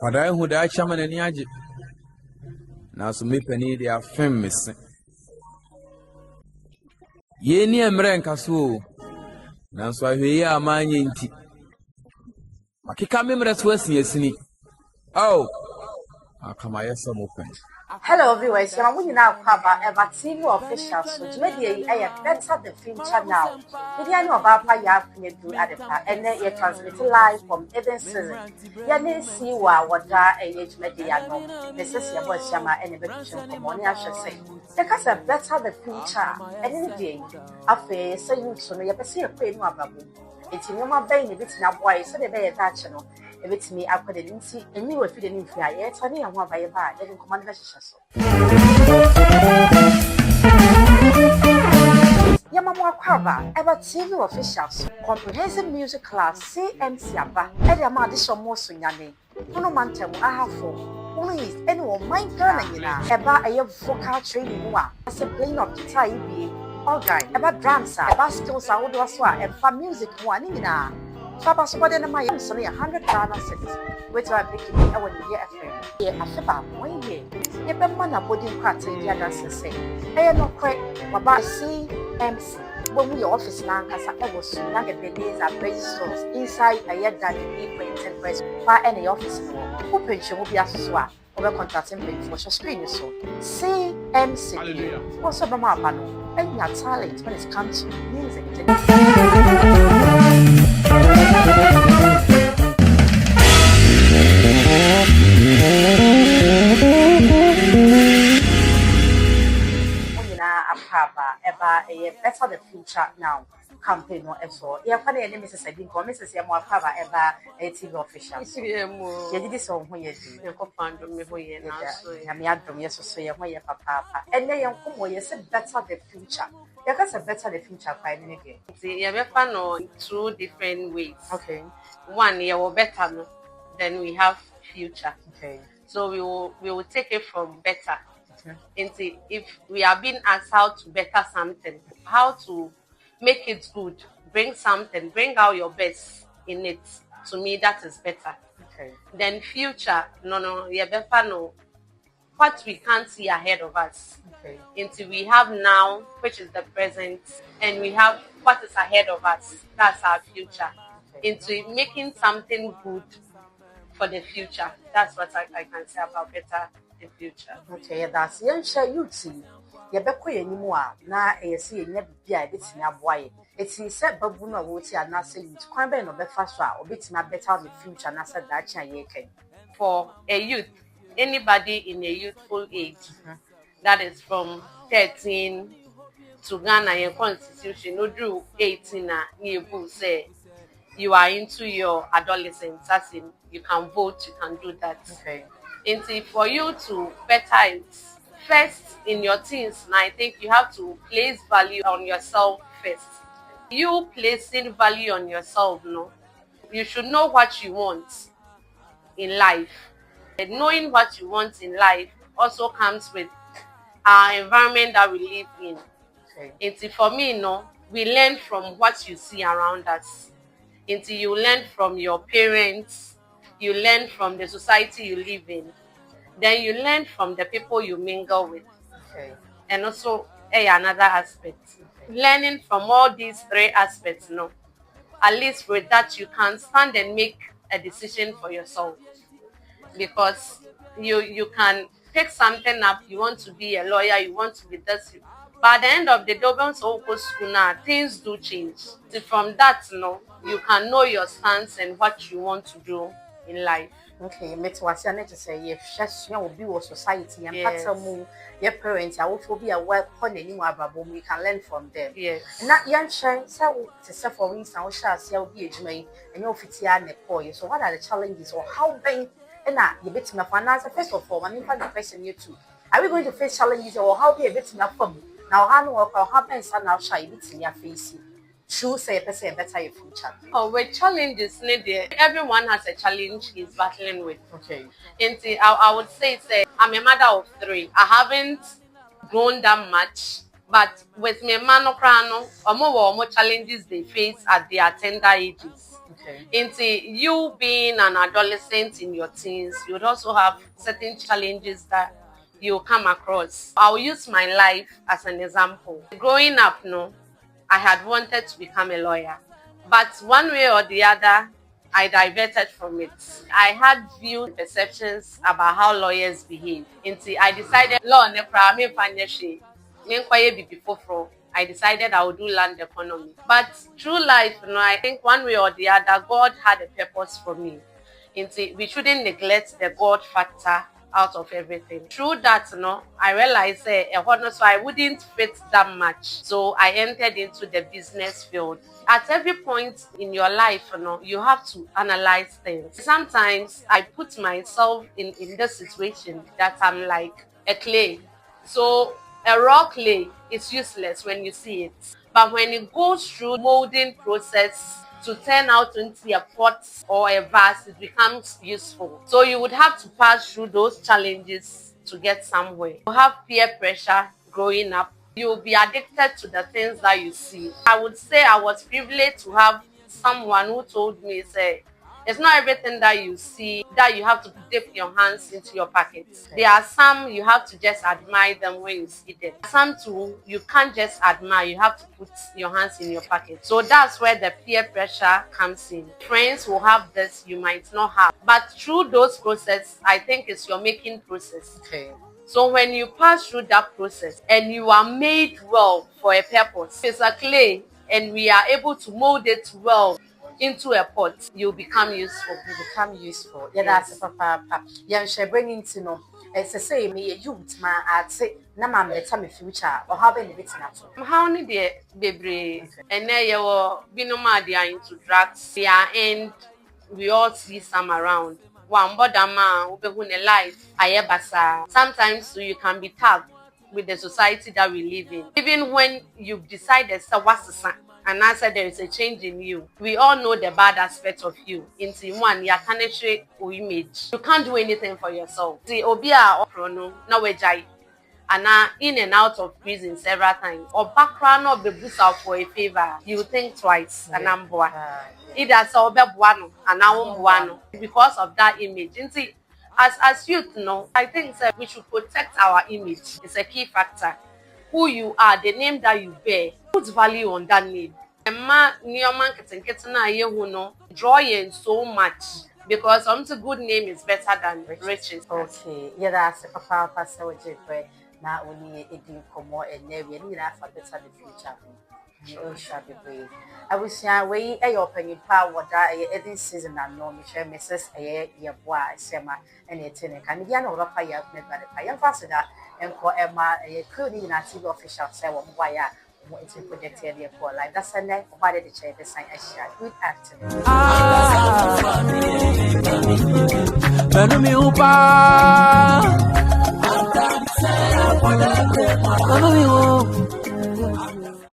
Pada hu da chama na ni age. Na so me pani dia fem mese. Ye ni emre nka so. Na so ahwe yi amanye nti. Akika memre so asiasini. Oh. Akama yesa mo pen. Hello viewers, I'm going now cover Eva TV official. So today I am better the future now. Today I know about my young do adepa and then you transmit live from Eden Season. Ya ne see what that age media no. This is your boy Shama and the between from morning I should say. Because a better the future any day. Afe say you so no you be see a pay no ababu. It's in your bay ni bit na boy so the bay that channel. With me, I could didn't see and we were feeding in fire yet. I didn't want by a bar, letting command the so. Yamamwa Kwaba, Eva TV officials, comprehensive music class, CMC Aba, Edama addition more sunyane. Uno mantem, I have four. Only is anyone mind girl, Eba a vocal training, as a playing of guitar, organ, about drums, about skills, I would also and for music one in Papa supported my young son 100 Ghana cedis. Wait till I pick it up when you get a friend. Yeah, I feel about 1 year. You better man a body part in the other say. I am not quite about CMC. When we office now, because I was soon like a days at registers inside a yet that you printed press by any office. Who pension will be a swap over contracting for your screen so. CMC. What's up, Mama? And your talent when it comes to music. Better the future now campaign no eso ye kwa na ye Mrs. Edin ko Mrs. Yamo Akaba eba TV official ye didi so ho ye di e ko pando me ho ye na so ya me adom ye so ye ho ye papa enne ye nkomo ye se better the future ye ka se better the future kwa ni ge ye be fa no two different ways. Okay, one ye will better no, then we have future. Okay, so we will take it from better. Okay. If we are being asked how to better something, how to make it good, bring out your best in it. To me, that is better. Okay. Then future, no, you better know what we can't see ahead of us. Okay. Until we have now, which is the present, and we have what is ahead of us. That's our future. Okay. Into making something good for the future. That's what I can say about better the future. Okay, that's young share you see. You be ko anymore na e se ye nya bibia e betimi aboaye eti se babu na wo ti anase youth kwan be no be fa so a obetimi better the future na se da cha ye ken for a youth, anybody in a youthful age, that is from 13 to Ghana your constitution no do 18 na you say you are into your adolescence, as in you can vote, you can do that. Okay. And for you to better it first in your teens, and I think you have to place value on yourself first. You placing value on yourself, no, you should know what you want in life. And knowing what you want in life also comes with our environment that we live in. Okay. And for me, no, we learn from what you see around us. And you learn from your parents, you learn from the society you live in, then you learn from the people you mingle with. Okay. And also another aspect. Okay. Learning from all these three aspects, no, at least with that you can stand and make a decision for yourself. Because you can pick something up, you want to be a lawyer, you want to be this, but at the end of the day, school now, things do change. So from that, no, you can know your stance and what you want to do in life. Okay, me to say to say if shasua will be with society and pattern your parents I will be aware on any ababo we can learn from them. Yes. Not young shine so to say for instance shall be a and your fitia ne so what are the challenges or how big and you bit me finance first of all I mean the question you too. Are we going to face challenges or how be a bit from now how no or how many son now shy bit in your face? True say better your future. Oh, with challenges, everyone has a challenge he's battling with. Okay. And I would say I'm a mother of 3. I haven't grown that much, but with my man or more challenges they face at their tender ages. Into you being an adolescent in your teens, you would also have certain challenges that you come across. I'll use my life as an example. Growing up, no, I had wanted to become a lawyer, but one way or the other, I diverted from it. I had views and perceptions about how lawyers behave. Until I decided, law I decided I would do land economy. But through life, I think one way or the other, God had a purpose for me. We shouldn't neglect the God factor out of everything. Through that, I realized so I wouldn't fit that much. So I entered into the business field. At every point in your life, you have to analyze things. Sometimes I put myself in the situation that I'm like a clay. So a raw clay is useless when you see it. But when it goes through molding process to turn out into a pot or a vase, it becomes useful. So you would have to pass through those challenges to get somewhere. You have peer pressure growing up. You'll be addicted to the things that you see. I would say I was privileged to have someone who told me, it's not everything that you see that you have to dip your hands into your pockets. There are some you have to just admire them when you see them. Some too, you can't just admire, you have to put your hands in your pocket. So that's where the peer pressure comes in. Friends will have this, you might not have. But through those processes, I think it's your making process. Okay. So when you pass through that process and you are made well for a purpose, it's a clay and we are able to mold it well into a pot, you become useful. You become useful. Yeah, that's papa. Yeah, she bringing to know. It's the same. Me, youth man, I'd say, na man, let's have a future or have any bit natural. How many de baby and there you will be no matter into drugs. They are and we all see some around. One but a man who be in a life. Sometimes you can be tagged with the society that we live in. Even when you've decided so what's the sign? And I said there is a change in you. We all know the bad aspects of you. Into one, you're tarnishing your image. You can't do anything for yourself. See, Obia Oprono, no wejai. And in and out of prison several times. Or background of the boost out for a favor. You think twice. And I'm boy. Either so buano and I won't buano. Because of that image. And see, as youth, I think that we should protect our image. It's a key factor. Who you are, the name that you bear, put value on that name. And draw in so much because some good name is better than riches. Okay, yeah, that's a papa pastor with you. Now only a deal for more and never need for better the future. You shall be brave. I wish you way a open your power that a season and no Michelle Mrs. A year boy, Sema, and a tenant. And the other rapper, you have made by the fire faster. And for Emma, a clearly in a TV official, say, why it's projected here for life. That's a name for the chair, the sign I share. Good afternoon.